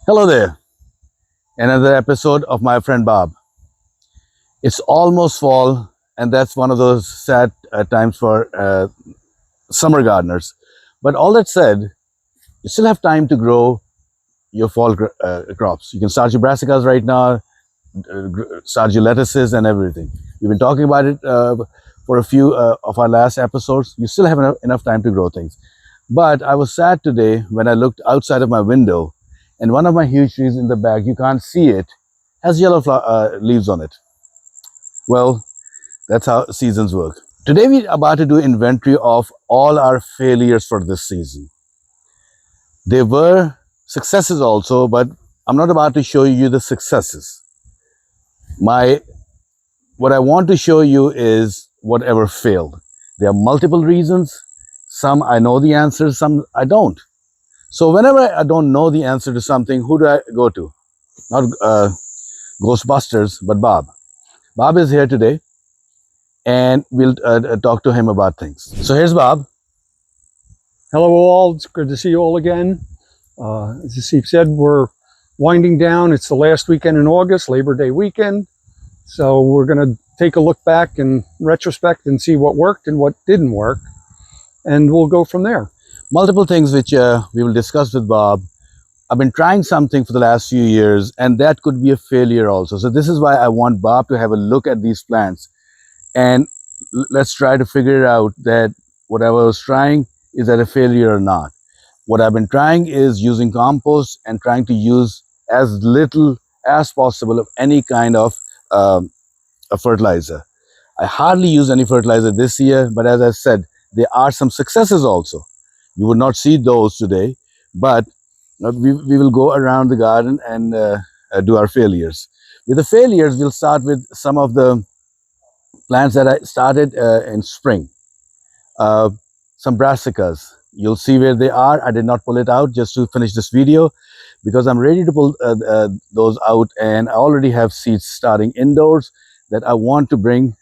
Hello there, another episode of my friend Bob. It's almost fall, and that's one of those sad times for summer gardeners. But all that said, you still have time to grow your fall crops. You can start your brassicas right now, start your lettuces and everything. We've been talking about it for a few of our last episodes. You still have enough time to grow things. But I was sad today when I looked outside of my window, and one of my huge trees in the back, you can't see it, has yellow leaves on it. Well, that's how seasons work. Today we're about to do inventory of all our failures for this season. There were successes also, but I'm not about to show you the successes. What I want to show you is whatever failed. There are multiple reasons. Some I know the answers, some I don't. So whenever I don't know the answer to something, who do I go to? Not Ghostbusters, but Bob. Bob is here today, and we'll talk to him about things. So here's Bob. Hello all, it's good to see you all again. As Steve said, we're winding down. It's the last weekend in August, Labor Day weekend. So we're going to take a look back in retrospect and see what worked and what didn't work. And we'll go from there. Multiple things which we will discuss with Bob. I've been trying something for the last few years, and that could be a failure also. So this is why I want Bob to have a look at these plants, and let's try to figure out that whatever I was trying, is that a failure or not. What I've been trying is using compost and trying to use as little as possible of any kind of a fertilizer. I hardly use any fertilizer this year, but as I said, there are some successes also. You would not see those today, but we will go around the garden and do our failures. With the failures, we'll start with some of the plants that I started in spring. Some brassicas. You'll see where they are. I did not pull it out just to finish this video because I'm ready to pull those out, and I already have seeds starting indoors that I want to bring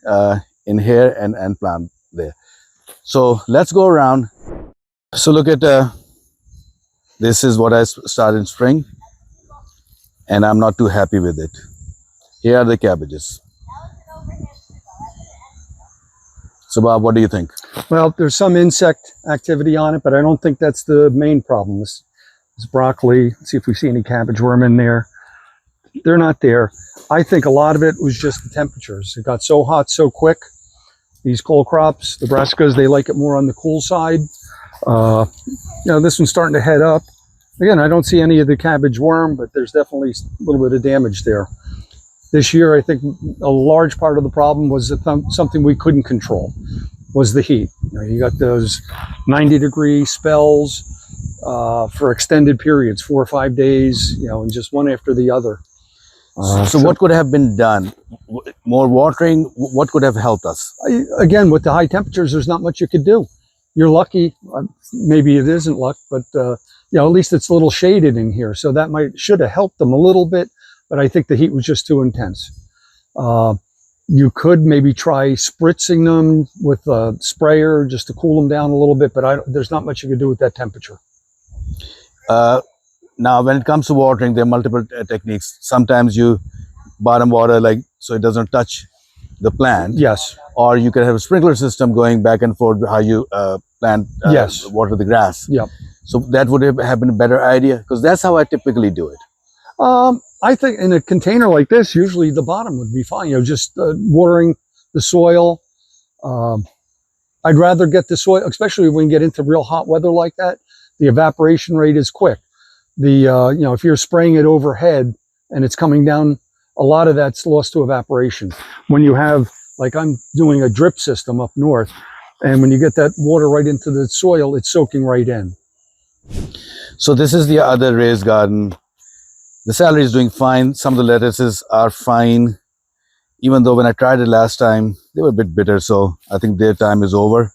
in here and plant there. So let's go around. So look at this is what I started in spring, and I'm not too happy with it. Here are the cabbages. So Bob, what do you think? Well, there's some insect activity on it, but I don't think that's the main problem. This broccoli, let's see if we see any cabbage worm in there. They're not there. I think a lot of it was just the temperatures. It got so hot so quick. These cold crops, the brassicas, they like it more on the cool side. This one's starting to head up. Again, I don't see any of the cabbage worm, but there's definitely a little bit of damage there. This year, I think a large part of the problem was something we couldn't control, was the heat. You got those 90-degree spells for extended periods, 4 or 5 days, and just one after the other. So what could have been done? More watering? What could have helped us? Again, with the high temperatures, there's not much you could do. You're lucky. Maybe it isn't luck, but at least it's a little shaded in here, so that should have helped them a little bit. But I think the heat was just too intense. You could maybe try spritzing them with a sprayer just to cool them down a little bit, but there's not much you can do with that temperature. Now, when it comes to watering, there are multiple techniques. Sometimes you bottom water so it doesn't touch the plant. Yes. Or you can have a sprinkler system going back and forth how you yes. water the grass. Yep. So that would have been a better idea, because that's how I typically do it. I think in a container like this, usually the bottom would be fine. Just watering the soil. I'd rather get the soil, especially when you get into real hot weather like that. The evaporation rate is quick. If you're spraying it overhead and it's coming down, a lot of that's lost to evaporation. When you have, like I'm doing a drip system up north, and when you get that water right into the soil, it's soaking right in. So this is the other raised garden. The celery is doing fine. Some of the lettuces are fine, even though when I tried it last time, they were a bit bitter, so I think their time is over.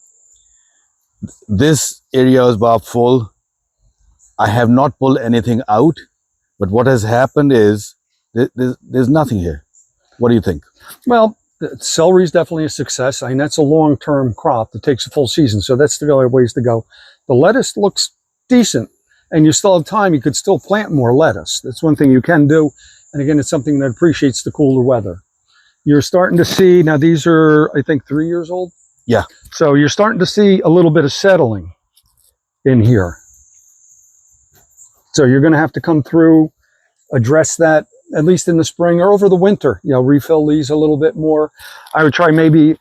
This area is about full. I have not pulled anything out, but what has happened is there's nothing here. What do you think? Well, celery is definitely a success. I mean, that's a long-term crop that takes a full season, so that's still a ways to go. The lettuce looks decent. and you still have time, you could still plant more lettuce. That's one thing you can do. And again, it's something that appreciates the cooler weather. You're starting to see, now these are, I think, 3 years old. Yeah. So you're starting to see a little bit of settling in here. So you're going to have to come through, address that, at least in the spring or over the winter, refill these a little bit more. I would try maybe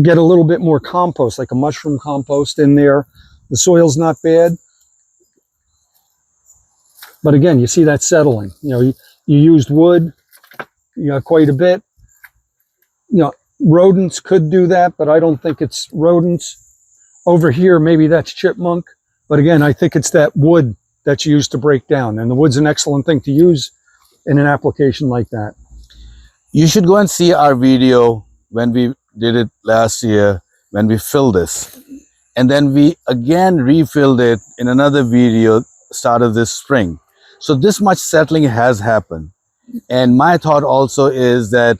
get a little bit more compost, like a mushroom compost in there. The soil's not bad. But again, you see that settling. You used wood, quite a bit. Rodents could do that, but I don't think it's rodents. Over here, maybe that's chipmunk. But again, I think it's that wood that's used to break down. And the wood's an excellent thing to use in an application like that. You should go and see our video when we did it last year, when we filled this. And then we again refilled it in another video start of this spring. So this much settling has happened. And my thought also is that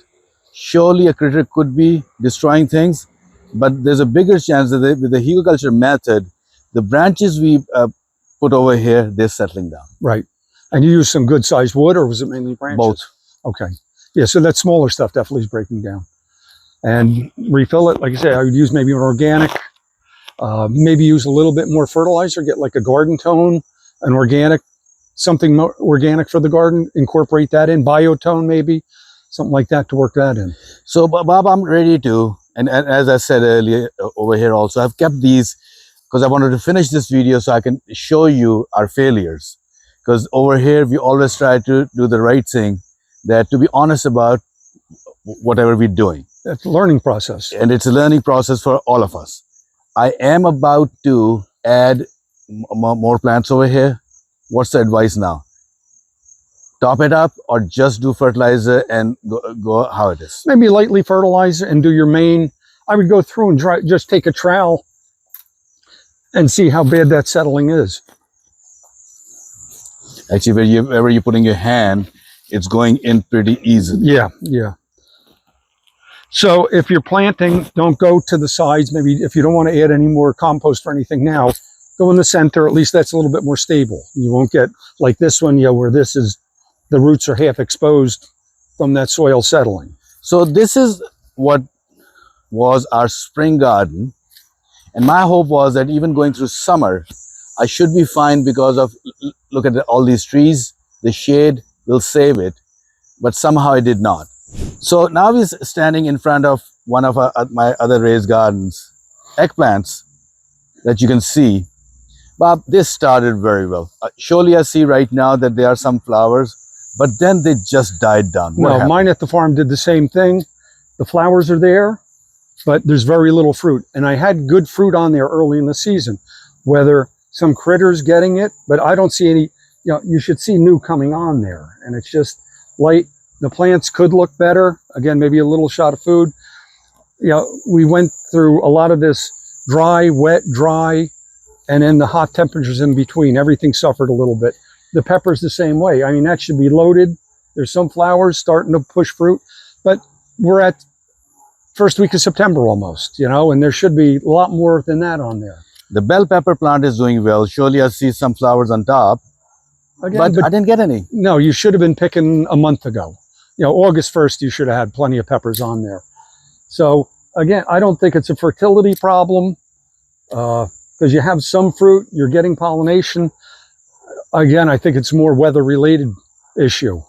surely a critter could be destroying things, but there's a bigger chance that with the hegoculture method, the branches we put over here, they're settling down. Right. And you used some good sized wood, or was it mainly branches? Both. Okay. Yeah, so that smaller stuff definitely is breaking down. And refill it, like I say, I would use maybe an organic, maybe use a little bit more fertilizer, get like a garden tone, an organic, something more organic for the garden, incorporate that in, biotone maybe, something like that to work that in. So Bob, I'm ready to, and as I said earlier over here also, I've kept these because I wanted to finish this video so I can show you our failures. Because over here, we always try to do the right thing, that to be honest about whatever we're doing. It's a learning process. And it's a learning process for all of us. I am about to add more plants over here. What's the advice now? Top it up or just do fertilizer and go how it is? Maybe lightly fertilize and do your main. I would go through and just take a trowel and see how bad that settling is. Actually, wherever you're putting your hand, it's going in pretty easily. Yeah, yeah. So if you're planting, don't go to the sides. Maybe if you don't want to add any more compost or anything now, go in the center. At least that's a little bit more stable. You won't get like this one, where this is, the roots are half exposed from that soil settling. So this is what was our spring garden. And my hope was that even going through summer, I should be fine because of, look at all these trees, the shade will save it, but somehow it did not. So now we're standing in front of one of my other raised gardens, eggplants that you can see. Bob, this started very well. Surely I see right now that there are some flowers, but then they just died down. No, mine at the farm did the same thing. The flowers are there, but there's very little fruit. And I had good fruit on there early in the season, whether some critters getting it, but I don't see any, you should see new coming on there. And it's just light. The plants could look better. Again, maybe a little shot of food. We went through a lot of this dry, wet, dry, and then the hot temperatures in between. Everything suffered a little bit. The pepper's the same way. I mean, that should be loaded. There's some flowers starting to push fruit, but we're at first week of September almost, and there should be a lot more than that on there. The bell pepper plant is doing well. Surely I see some flowers on top, Again, but I didn't get any. No, you should have been picking a month ago. August 1st, you should have had plenty of peppers on there. So again, I don't think it's a fertility problem because you have some fruit, you're getting pollination. Again, I think it's more weather-related issue.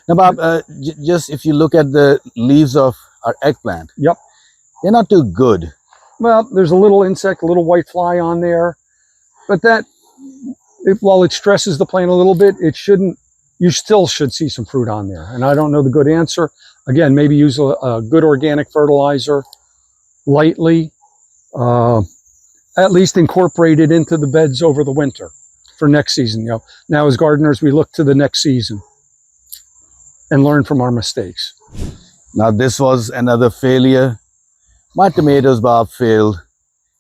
Now, Bob, just if you look at the leaves of our eggplant, Yep. they're not too good. Well, there's a little insect, a little white fly on there, but while it stresses the plant a little bit, you still should see some fruit on there. And I don't know the good answer. Again, maybe use a good organic fertilizer lightly, at least incorporate it into the beds over the winter for next season. Now as gardeners, we look to the next season and learn from our mistakes. Now this was another failure. My tomatoes, Bob, failed,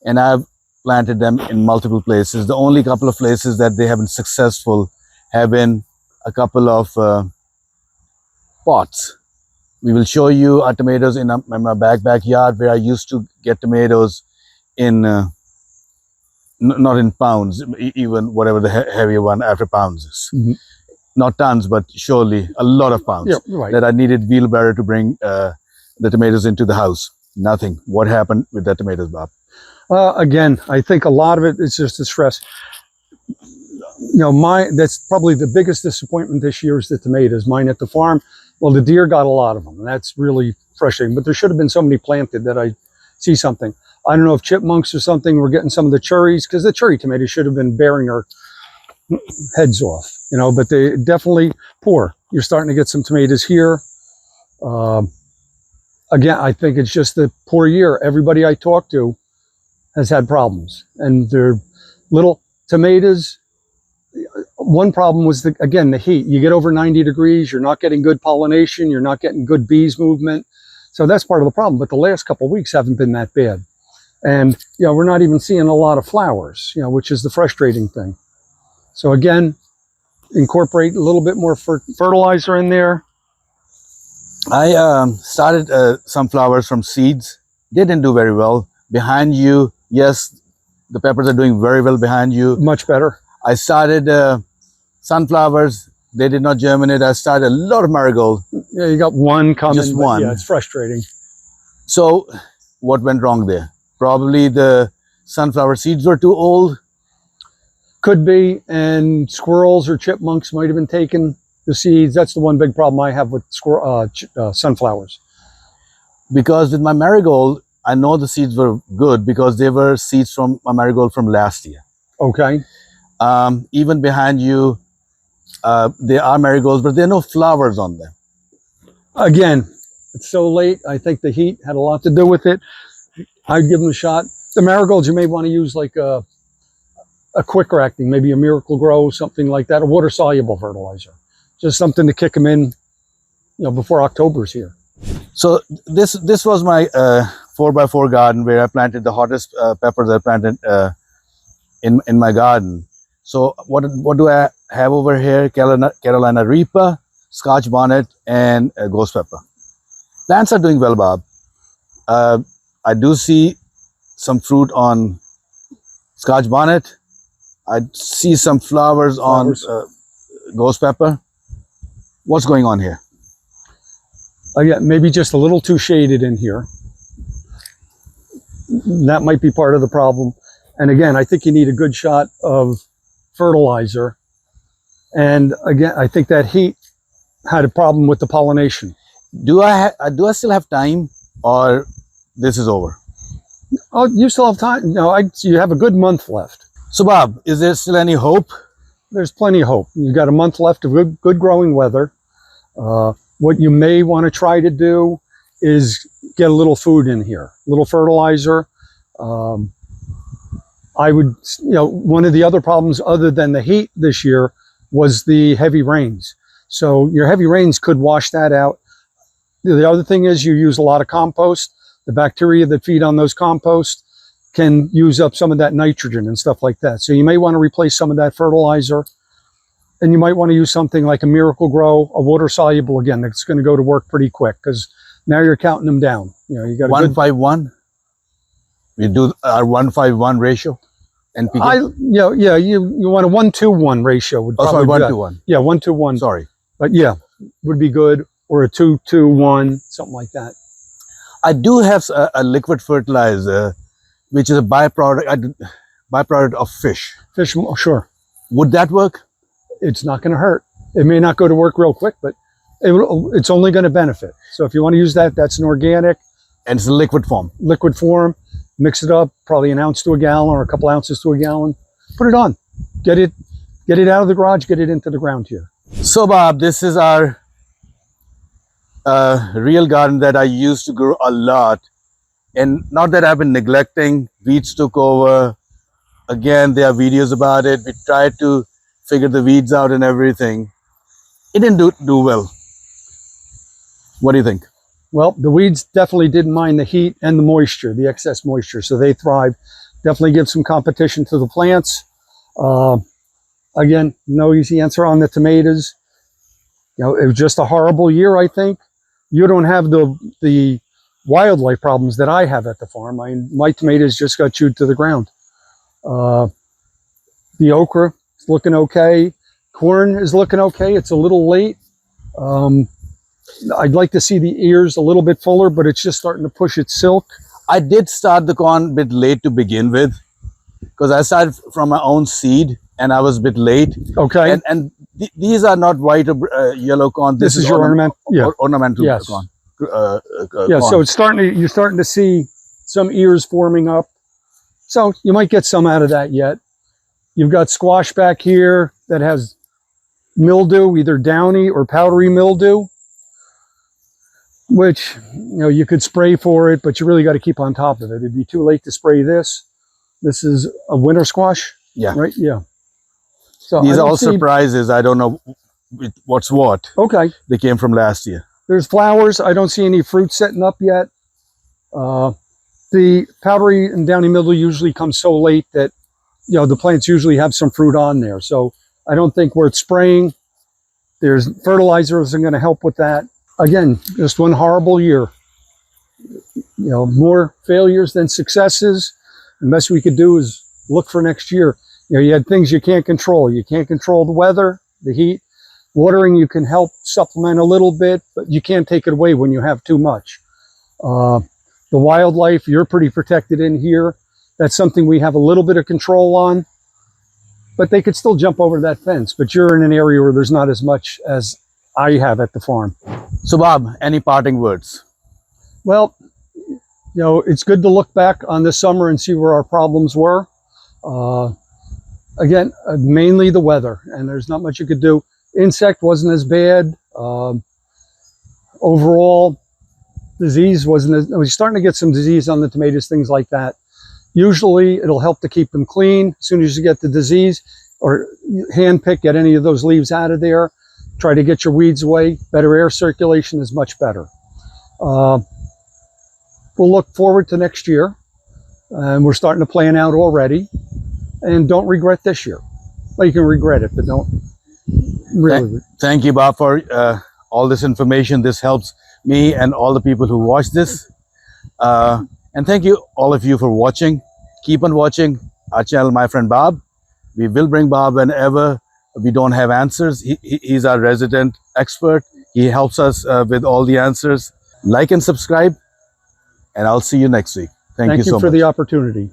and I've planted them in multiple places. The only couple of places that they have been successful have been a couple of pots. We will show you our tomatoes in my backyard where I used to get tomatoes in not in pounds, even whatever the heavier one after pounds is. Mhm. Not tons, but surely a lot of pounds. Yeah, right. That I needed wheelbarrow to bring the tomatoes into the house. Nothing. What happened with the tomatoes, Bob? Again, I think a lot of it is just the stress. That's probably the biggest disappointment this year is the tomatoes. Mine at the farm, well, the deer got a lot of them, and that's really frustrating. But there should have been so many planted that I see something. I don't know if chipmunks or something were getting some of the cherries, because the cherry tomatoes should have been bearing our heads off, but they definitely poor. You're starting to get some tomatoes here. Again, I think it's just the poor year. Everybody I talk to has had problems, and they're little tomatoes. One problem was, again, the heat. You get over 90 degrees, you're not getting good pollination, you're not getting good bees movement. So that's part of the problem. But the last couple of weeks haven't been that bad. And, we're not even seeing a lot of flowers, which is the frustrating thing. So again, incorporate a little bit more fertilizer in there. I started some flowers from seeds. They didn't do very well. Behind you, yes, the peppers are doing very well behind you. Much better. I started sunflowers. They did not germinate. I started a lot of marigold. Yeah, you got one coming. Just one. Yeah, it's frustrating. So what went wrong there? Probably the sunflower seeds were too old. Could be, and squirrels or chipmunks might have been taking the seeds. That's the one big problem I have with sunflowers. Because with my marigold, I know the seeds were good because they were seeds from my marigold from last year. Okay. Even behind you, there are marigolds, but there are no flowers on them. Again, it's so late. I think the heat had a lot to do with it. I'd give them a shot. The marigolds, you may want to use like a quicker acting, maybe a Miracle Grow, something like that, a water soluble fertilizer. Just something to kick them in, before October's here. So this was my 4x4 garden where I planted the hottest peppers I planted in my garden. So what do I have over here? Carolina Reaper, Scotch Bonnet, and Ghost Pepper. Plants are doing well, Bob. I do see some fruit on Scotch Bonnet. I see some flowers. On Ghost Pepper. What's going on here? Yeah, maybe just a little too shaded in here. That might be part of the problem. And again, I think you need a good shot of fertilizer. And again, I think that heat had a problem with the pollination. Do I still have time, or this is over? Oh, you still have time. No, you have a good month left. So Bob, is there still any hope? There's plenty of hope. You've got a month left of good growing weather. What you may want to try to do is get a little food in here, a little fertilizer. I would, one of the other problems other than the heat this year was the heavy rains. So your heavy rains could wash that out. The other thing is you use a lot of compost. The bacteria that feed on those compost can use up some of that nitrogen and stuff like that. So you may want to replace some of that fertilizer. And you might want to use something like a Miracle Grow, a water soluble, again, that's going to go to work pretty quick because now you're counting them down. You got 1:1. We do our 1:1 ratio. NPK. You want a 1:1 ratio would probably 1:1. Yeah, 1:1. Sorry, but yeah, would be good, or a 2:1, something like that. I do have a liquid fertilizer, which is a byproduct of fish. Fish, sure. Would that work? It's not going to hurt. It may not go to work real quick, but it's only going to benefit. So if you want to use that, that's an organic. And it's a liquid form. Liquid form. Mix it up, probably an ounce to a gallon or a couple ounces to a gallon. Put it on. Get it out of the garage, get it into the ground here. So Bob, this is our real garden that I used to grow a lot. And not that I've been neglecting, weeds took over. Again, there are videos about it. We tried to figure the weeds out and everything. It didn't do well. What do you think? Well, the weeds definitely didn't mind the heat and the moisture, the excess moisture, so they thrive. Definitely give some competition to the plants. Again, no easy answer on the tomatoes. It was just a horrible year, I think. You don't have the wildlife problems that I have at the farm. My tomatoes just got chewed to the ground. The okra is looking okay. Corn is looking okay. It's a little late. I'd like to see the ears a little bit fuller, but it's just starting to push its silk. I did start the corn a bit late to begin with, because I started from my own seed and I was a bit late. Okay. And these are not white or yellow corn. This is your ornamental Yes. corn. Yeah, corn. so it's you're starting to see some ears forming up. So you might get some out of that yet. You've got squash back here that has mildew, either downy or powdery mildew, which, you know, you could spray for it, but you really got to keep on top of it. It'd be too late to spray this. This is a winter squash. Yeah. Right? Yeah. So these are all surprises. I don't know what's what. Okay. They came from last year. There's flowers. I don't see any fruit setting up yet. The powdery and downy mildew usually comes so late that, you know, the plants usually have some fruit on there. So I don't think worth spraying. There's fertilizers that are going to help with that. Again, just one horrible year. You know, more failures than successes. The best we could do is look for next year. You know, you had things you can't control. You can't control the weather, the heat. Watering, you can help supplement a little bit, but you can't take it away when you have too much. The wildlife, you're pretty protected in here. That's something we have a little bit of control on, but they could still jump over that fence. But you're in an area where there's not as much as I have at the farm. So Bob, any parting words? Well, you know, it's good to look back on this summer and see where our problems were. Again, mainly the weather, and there's not much you could do. Insect wasn't as bad. Overall, disease wasn't as, we're starting to get some disease on the tomatoes, things like that. Usually it'll help to keep them clean. As soon as you get the disease, or hand pick, get any of those leaves out of there. Try to get your weeds away. Better air circulation is much better. We'll look forward to next year. And we're starting to plan out already. And don't regret this year. Well, you can regret it, but don't really. Thank you, Bob, for all this information. This helps me and all the people who watch this. And thank you, all of you, for watching. Keep on watching our channel, My Friend Bob. We will bring Bob whenever we don't have answers. He's our resident expert. He helps us with all the answers. Like and subscribe, and I'll see you next week. Thank you so much. Thank you for the opportunity.